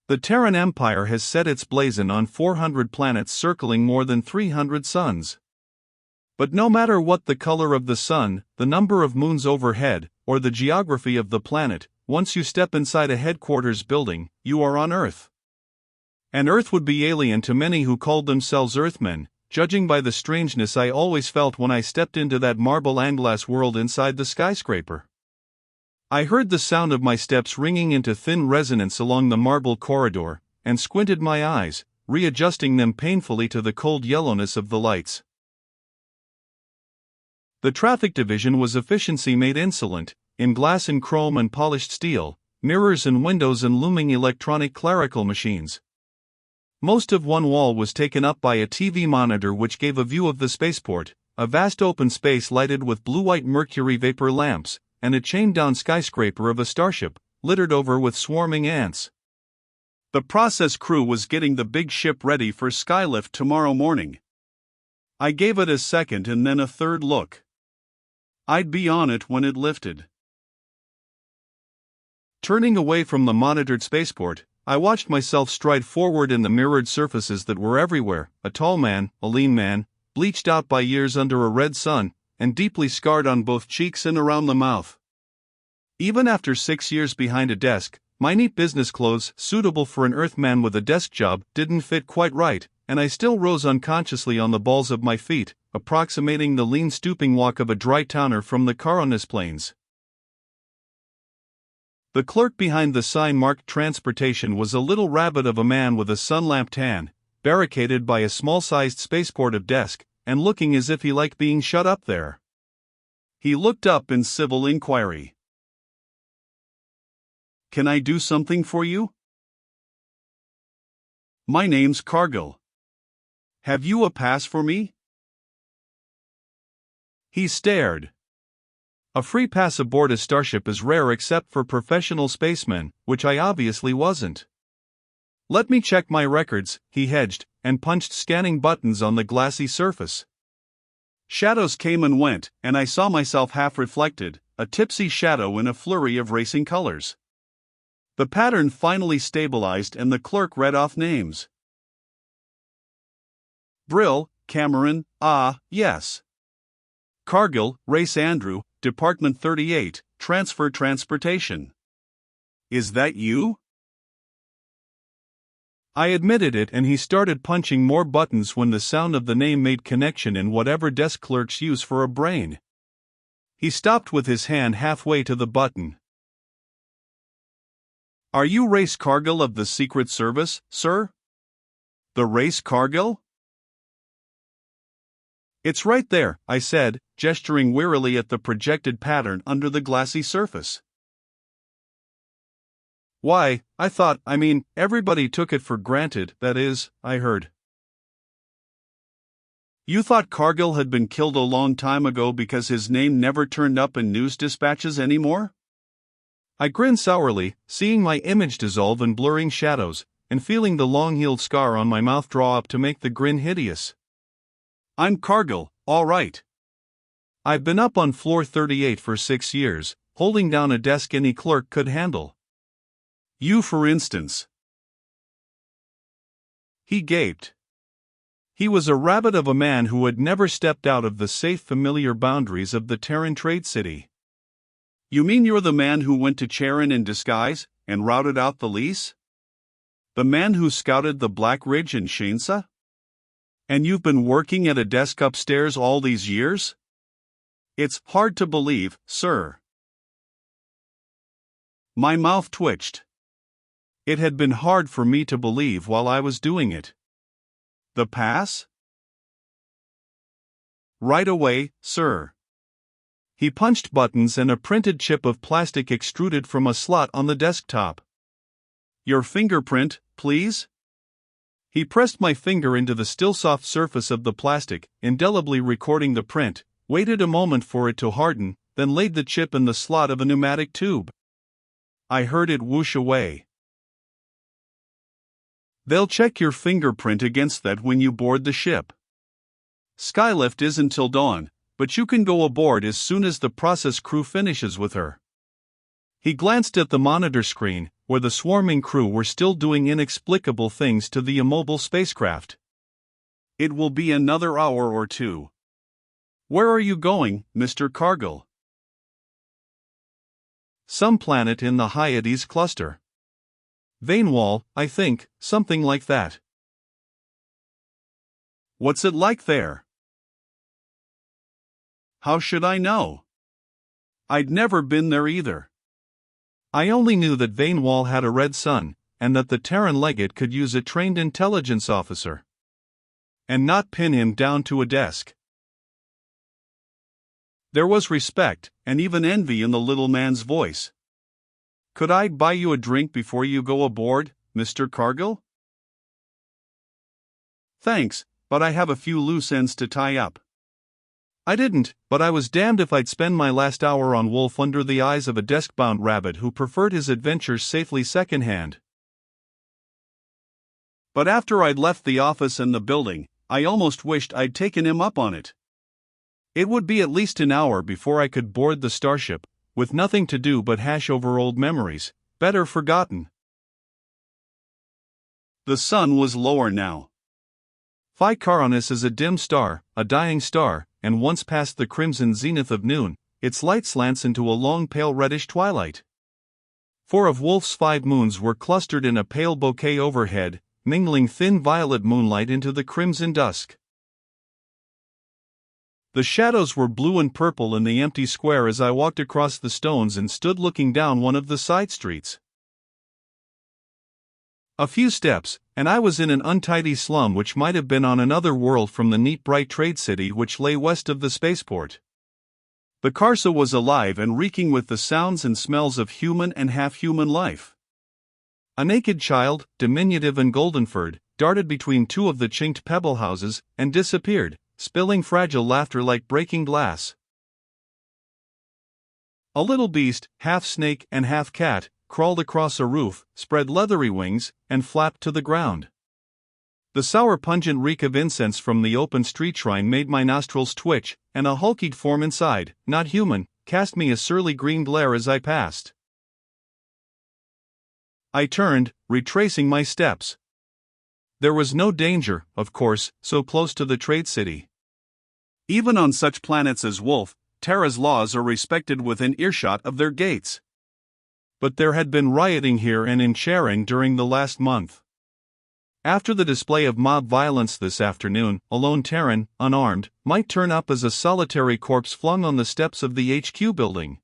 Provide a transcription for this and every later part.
The Terran Empire has set its blazon on 400 planets circling more than 300 suns. But no matter what the color of the sun, the number of moons overhead, or the geography of the planet, once you step inside a headquarters building, you are on Earth. And Earth would be alien to many who called themselves Earthmen, judging by the strangeness I always felt when I stepped into that marble and glass world inside the skyscraper. I heard the sound of my steps ringing into thin resonance along the marble corridor, and squinted my eyes, readjusting them painfully to the cold yellowness of the lights. The traffic division was efficiency made insolent, in glass and chrome and polished steel, mirrors and windows and looming electronic clerical machines. Most of one wall was taken up by a TV monitor which gave a view of the spaceport, a vast open space lighted with blue-white mercury vapor lamps, and a chained-down skyscraper of a starship, littered over with swarming ants. The process crew was getting the big ship ready for skylift tomorrow morning. I gave it a second and then a third look. I'd be on it when it lifted. Turning away from the monitored spaceport, I watched myself stride forward in the mirrored surfaces that were everywhere, a tall man, a lean man, bleached out by years under a red sun, and deeply scarred on both cheeks and around the mouth. Even after 6 years behind a desk, my neat business clothes, suitable for an Earthman with a desk job, didn't fit quite right, and I still rose unconsciously on the balls of my feet, approximating the lean stooping walk of a dry towner from the Caronis Plains. The clerk behind the sign marked transportation was a little rabbit of a man with a sun-lamp tan, barricaded by a small-sized spaceport of desk, and looking as if he liked being shut up there. He looked up in civil inquiry. "Can I do something for you?" "My name's Cargill. Have you a pass for me?" He stared. A free pass aboard a starship is rare except for professional spacemen, which I obviously wasn't. "Let me check my records," he hedged, and punched scanning buttons on the glassy surface. Shadows came and went, and I saw myself half-reflected, a tipsy shadow in a flurry of racing colors. The pattern finally stabilized and the clerk read off names. Brill, Cameron, yes. Cargill, Race Andrew, Department 38, Transfer Transportation. "Is that you?" I admitted it, and he started punching more buttons when the sound of the name made connection in whatever desk clerks use for a brain. He stopped with his hand halfway to the button. "Are you Race Cargill of the Secret Service, sir?" "The Race Cargill?" "It's right there," I said, gesturing wearily at the projected pattern under the glassy surface. "Why, I mean, everybody took it for granted, that is, I heard." "You thought Cargill had been killed a long time ago because his name never turned up in news dispatches anymore?" I grinned sourly, seeing my image dissolve in blurring shadows, and feeling the long-healed scar on my mouth draw up to make the grin hideous. "I'm Cargill, all right. I've been up on floor 38 for 6 years, holding down a desk any clerk could handle." "You, for instance." He gaped. He was a rabbit of a man who had never stepped out of the safe familiar boundaries of the Terran trade city. "You mean you're the man who went to Charon in disguise, and routed out the lease? The man who scouted the Black Ridge in Shinsa? And you've been working at a desk upstairs all these years? It's hard to believe, sir." My mouth twitched. It had been hard for me to believe while I was doing it. "The pass?" "Right away, sir." He punched buttons and a printed chip of plastic extruded from a slot on the desktop. "Your fingerprint, please?" He pressed my finger into the still soft surface of the plastic, indelibly recording the print, waited a moment for it to harden, then laid the chip in the slot of a pneumatic tube. I heard it whoosh away. "They'll check your fingerprint against that when you board the ship. Skylift isn't till dawn, but you can go aboard as soon as the process crew finishes with her." He glanced at the monitor screen, where the swarming crew were still doing inexplicable things to the immobile spacecraft. "It will be another hour or two. Where are you going, Mr. Cargill?" "Some planet in the Hyades cluster. Vainwall, I think, something like that." "What's it like there?" "How should I know? I'd never been there either. I only knew that Vainwall had a red sun, and that the Terran legate could use a trained intelligence officer. And not pin him down to a desk." There was respect, and even envy in the little man's voice. "Could I buy you a drink before you go aboard, Mr. Cargill?" "Thanks, but I have a few loose ends to tie up." I didn't, but I was damned if I'd spend my last hour on Wolf under the eyes of a desk-bound rabbit who preferred his adventures safely secondhand. But after I'd left the office and the building, I almost wished I'd taken him up on it. It would be at least an hour before I could board the starship, with nothing to do but hash over old memories, better forgotten. The sun was lower now. Phi Caronis is a dim star, a dying star, and once past the crimson zenith of noon, its light slants into a long pale reddish twilight. 4 of Wolf's 5 moons were clustered in a pale bouquet overhead, mingling thin violet moonlight into the crimson dusk. The shadows were blue and purple in the empty square as I walked across the stones and stood looking down one of the side streets. A few steps, and I was in an untidy slum which might have been on another world from the neat bright trade city which lay west of the spaceport. The Carsa was alive and reeking with the sounds and smells of human and half-human life. A naked child, diminutive and golden-furred, darted between 2 of the chinked pebble houses and disappeared, spilling fragile laughter like breaking glass. A little beast, half snake and half cat, crawled across a roof, spread leathery wings, and flapped to the ground. The sour pungent reek of incense from the open street shrine made my nostrils twitch, and a hulking form inside, not human, cast me a surly green glare as I passed. I turned, retracing my steps. There was no danger, of course, so close to the trade city. Even on such planets as Wolf, Terra's laws are respected within earshot of their gates. But there had been rioting here and in Charon during the last month. After the display of mob violence this afternoon, a lone Terran, unarmed, might turn up as a solitary corpse flung on the steps of the HQ building.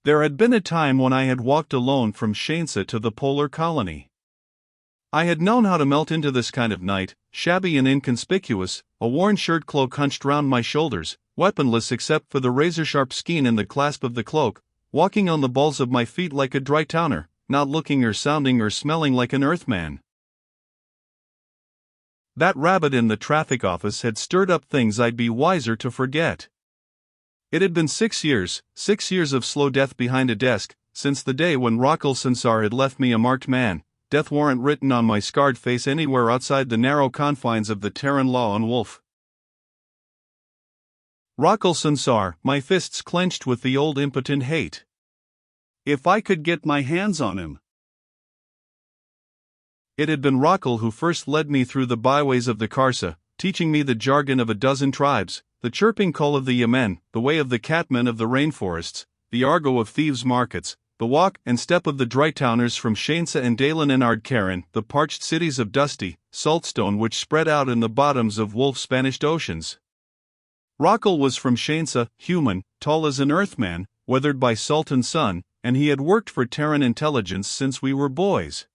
There had been a time when I had walked alone from Shainsa to the polar colony. I had known how to melt into this kind of night, shabby and inconspicuous, a worn shirt cloak hunched round my shoulders, weaponless except for the razor-sharp skein in the clasp of the cloak, walking on the balls of my feet like a dry towner, not looking or sounding or smelling like an earthman. That rabbit in the traffic office had stirred up things I'd be wiser to forget. It had been 6 years of slow death behind a desk, since the day when Rachel Sansar had left me a marked man, death warrant written on my scarred face anywhere outside the narrow confines of the Terran law on Wolf. Rachel Sansar, my fists clenched with the old impotent hate. If I could get my hands on him. It had been Rachel who first led me through the byways of the Carsa, teaching me the jargon of a dozen tribes, the chirping call of the Yemen, the way of the catmen of the rainforests, the argot of thieves' markets, the walk and step of the dry towners from Shainsa and Dalen and Ardcaran, the parched cities of dusty, saltstone which spread out in the bottoms of Wolf's vanished oceans. Rachel was from Shainsa, human, tall as an earthman, weathered by salt and sun, and he had worked for Terran intelligence since we were boys.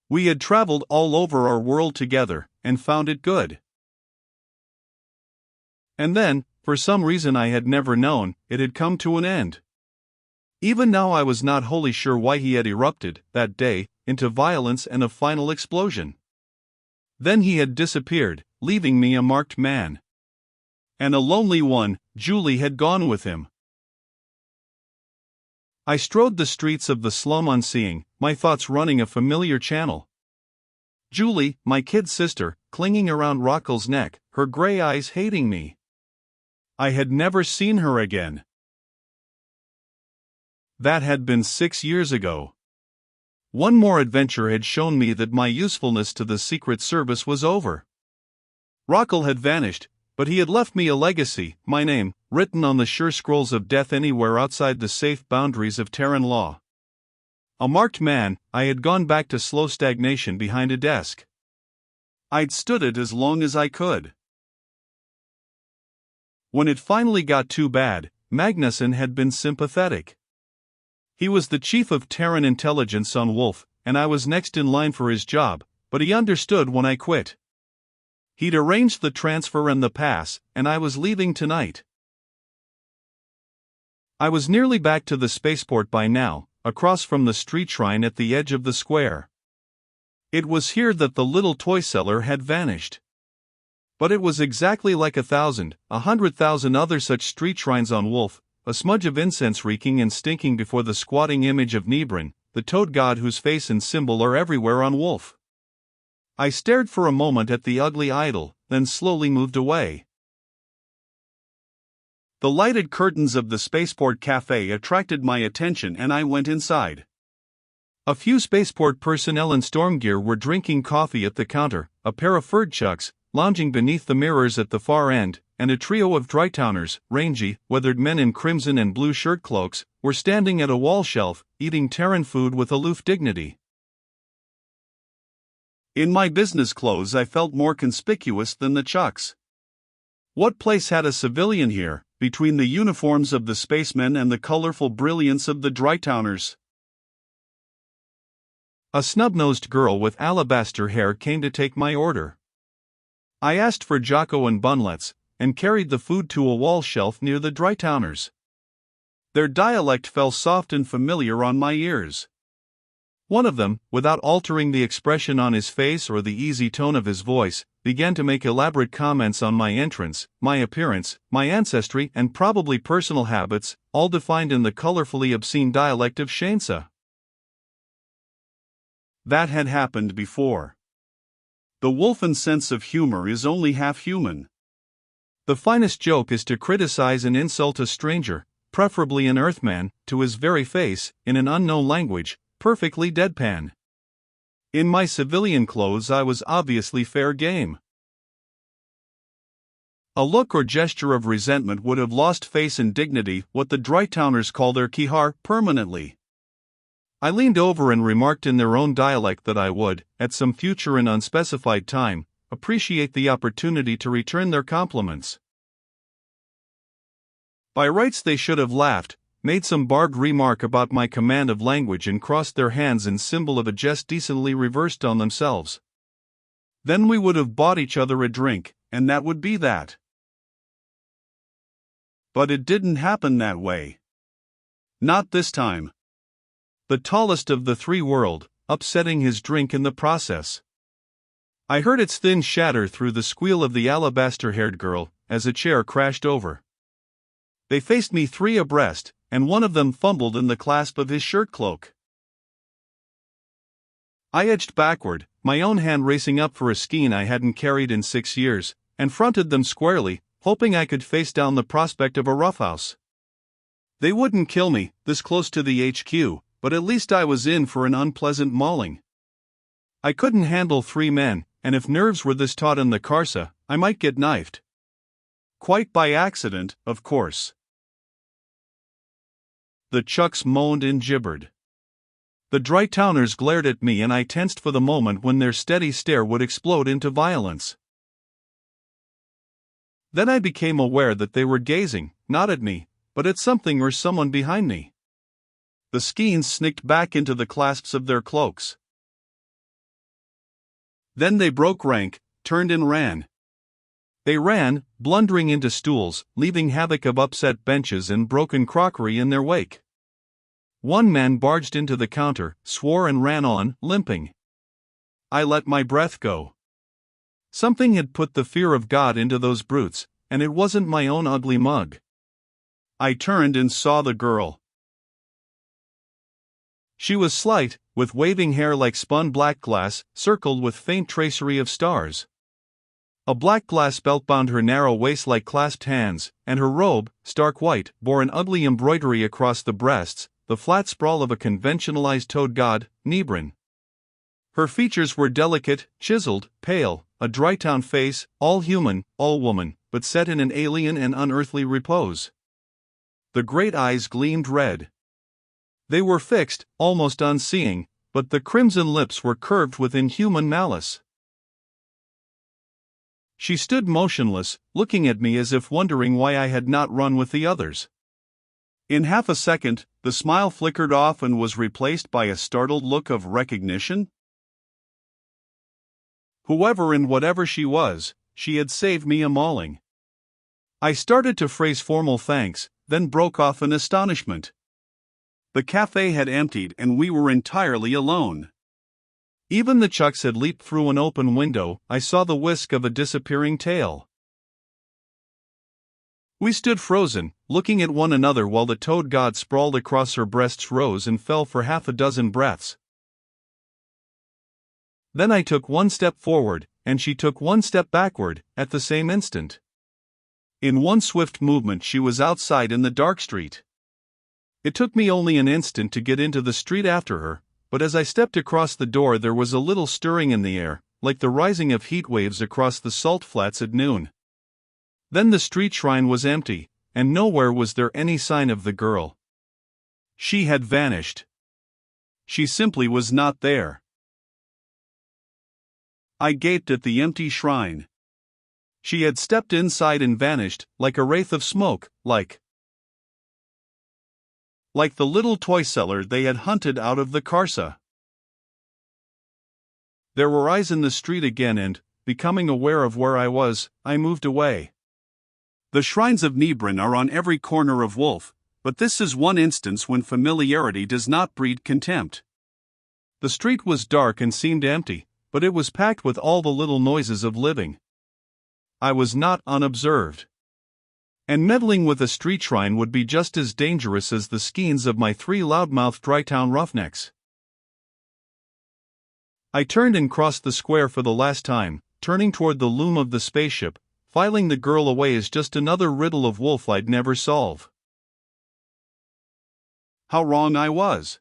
We had traveled all over our world together, and found it good. And then, for some reason I had never known, it had come to an end. Even now I was not wholly sure why he had erupted, that day, into violence and a final explosion. Then he had disappeared, leaving me a marked man. And a lonely one, Julie had gone with him. I strode the streets of the slum unseeing, my thoughts running a familiar channel. Julie, my kid sister, clinging around Rachel's neck, her gray eyes hating me. I had never seen her again. That had been 6 years ago. One more adventure had shown me that my usefulness to the Secret Service was over. Rockel had vanished, but he had left me a legacy, my name, written on the sure scrolls of death anywhere outside the safe boundaries of Terran law. A marked man, I had gone back to slow stagnation behind a desk. I'd stood it as long as I could. When it finally got too bad, Magnuson had been sympathetic. He was the chief of Terran intelligence on Wolf, and I was next in line for his job, but he understood when I quit. He'd arranged the transfer and the pass, and I was leaving tonight. I was nearly back to the spaceport by now, across from the street shrine at the edge of the square. It was here that the little toy seller had vanished. But it was exactly like 100,000 other such street shrines on Wolf, a smudge of incense reeking and stinking before the squatting image of Nebran, the toad god whose face and symbol are everywhere on Wolf. I stared for a moment at the ugly idol, then slowly moved away. The lighted curtains of the Spaceport Cafe attracted my attention and I went inside. A few Spaceport personnel in storm gear were drinking coffee at the counter, a pair of furred chucks, lounging beneath the mirrors at the far end, and a trio of drytowners, rangy, weathered men in crimson and blue shirt cloaks, were standing at a wall shelf, eating Terran food with aloof dignity. In my business clothes I felt more conspicuous than the chucks. What place had a civilian here, between the uniforms of the spacemen and the colorful brilliance of the drytowners? A snub-nosed girl with alabaster hair came to take my order. I asked for Jocko and bunlets, and carried the food to a wall shelf near the drytowners. Their dialect fell soft and familiar on my ears. One of them, without altering the expression on his face or the easy tone of his voice, began to make elaborate comments on my entrance, my appearance, my ancestry and probably personal habits, all defined in the colorfully obscene dialect of Shainsa. That had happened before. The Wolfen sense of humor is only half human. The finest joke is to criticize and insult a stranger, preferably an Earthman, to his very face, in an unknown language, perfectly deadpan. In my civilian clothes I was obviously fair game. A look or gesture of resentment would have lost face and dignity, what the Drytowners call their kihar, permanently. I leaned over and remarked in their own dialect that I would, at some future and unspecified time, appreciate the opportunity to return their compliments. By rights they should have laughed, made some barbed remark about my command of language and crossed their hands in symbol of a jest decently reversed on themselves. Then we would have bought each other a drink, and that would be that. But it didn't happen that way. Not this time. The tallest of the three whirled, upsetting his drink in the process. I heard its thin shatter through the squeal of the alabaster-haired girl, as a chair crashed over. They faced me three abreast, and one of them fumbled in the clasp of his shirt cloak. I edged backward, my own hand racing up for a skein I hadn't carried in 6 years, and fronted them squarely, hoping I could face down the prospect of a roughhouse. They wouldn't kill me, this close to the HQ, but at least I was in for an unpleasant mauling. I couldn't handle 3 men, and if nerves were this taut in the Karsa, I might get knifed. Quite by accident, of course. The chucks moaned and gibbered. The Drytowners glared at me and I tensed for the moment when their steady stare would explode into violence. Then I became aware that they were gazing, not at me, but at something or someone behind me. The skeins snicked back into the clasps of their cloaks. Then they broke rank, turned and ran. They ran, blundering into stools, leaving havoc of upset benches and broken crockery in their wake. One man barged into the counter, swore and ran on, limping. I let my breath go. Something had put the fear of God into those brutes, and it wasn't my own ugly mug. I turned and saw the girl. She was slight, with waving hair like spun black glass, circled with faint tracery of stars. A black glass belt bound her narrow waist like clasped hands, and her robe, stark white, bore an ugly embroidery across the breasts, the flat sprawl of a conventionalized toad god, Nebrin. Her features were delicate, chiseled, pale, a dry-town face, all human, all woman, but set in an alien and unearthly repose. The great eyes gleamed red. They were fixed, almost unseeing, but the crimson lips were curved with inhuman malice. She stood motionless, looking at me as if wondering why I had not run with the others. In half a second, the smile flickered off and was replaced by a startled look of recognition. Whoever and whatever she was, she had saved me a mauling. I started to phrase formal thanks, then broke off in astonishment. The cafe had emptied and we were entirely alone. Even the Chucks had leaped through an open window. I saw the whisk of a disappearing tail. We stood frozen, looking at one another while the toad god sprawled across her breasts, rose and fell for half a dozen breaths. Then I took one step forward, and she took one step backward, at the same instant. In one swift movement she was outside in the dark street. It took me only an instant to get into the street after her, but as I stepped across the door there was a little stirring in the air, like the rising of heat waves across the salt flats at noon. Then the street shrine was empty, and nowhere was there any sign of the girl. She had vanished. She simply was not there. I gaped at the empty shrine. She had stepped inside and vanished, like a wraith of smoke, like the little toy seller they had hunted out of the Karsa. There were eyes in the street again and, becoming aware of where I was, I moved away. The shrines of Nebrin are on every corner of Wolf, but this is one instance when familiarity does not breed contempt. The street was dark and seemed empty, but it was packed with all the little noises of living. I was not unobserved. And meddling with a street shrine would be just as dangerous as the skeins of my 3 loudmouthed dry-town roughnecks. I turned and crossed the square for the last time, turning toward the loom of the spaceship, filing the girl away as just another riddle of Wolf I'd never solve. How wrong I was.